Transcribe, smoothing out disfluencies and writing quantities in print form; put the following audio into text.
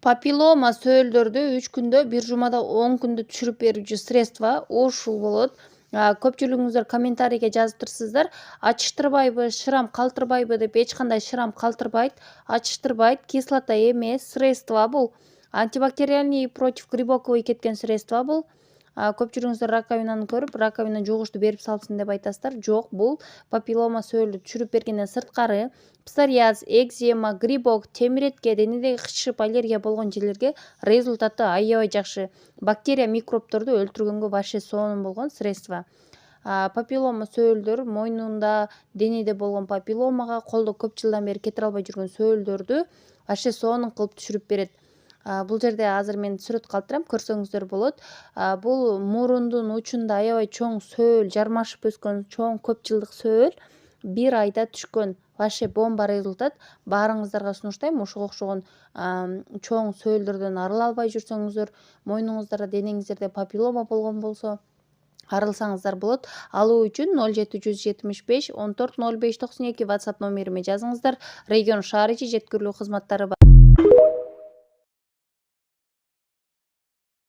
Папиллома сөөлдөрдү 3 күндө, бир жумада 10 күндө түшүрүп берүүчү средство ушул болот. Көпчүлүгүңүздөр комментарийге жазыптырсыздар. Ачыштырбайбы, шрам калтырбайбы деп. Эч кандай шрам калтырбайт, ачыштырбайт, кислота эмес средство бул. Антибактериальный против грибковый кеткен средство бул. Көпчүлүгүңүздөр раковинаны көрүп, раковина жугушту берип салсын деп айтасыздар. Жок, бул папиллома сөөлдү түшүрүп бергенден сырткары псориаз, экзема, грибок, темиретке, денедеги кычышып аллергия болгон жерлерге результаты аябай жакшы. Бактерия, микробторду өлтүргөнгө вообще сонун болгон средство. Папиллома сөөлдөр мойнунда, денеде болгон папилломага, колдо көп жылдан бери кете албай жүргөн сөөлдөрдү вообще сонун кылып түшүрүп берет. Бул жерде азыр мен сүрөт калтырам, көрсөңүздөр болот. Бул мурундун учунда аябай чоң сөөл, жармашып өскөн чоң көп жылдык сөөл бир айда түшкөн. Вообще бомба результат. Баарыңыздарга сунуштайм. Ушуга окшогон чоң сөөлдөрдөн арыла албай жүрсөңүздөр, мойнуңуздарда, денеңиздерде папиллома болгон болсо арылсаңыздар болот. Алуу үчүн 0775 14 05 92 WhatsApp номериме жазыңыздар. Регион шаар ичи жеткирилүү кызматтары бар.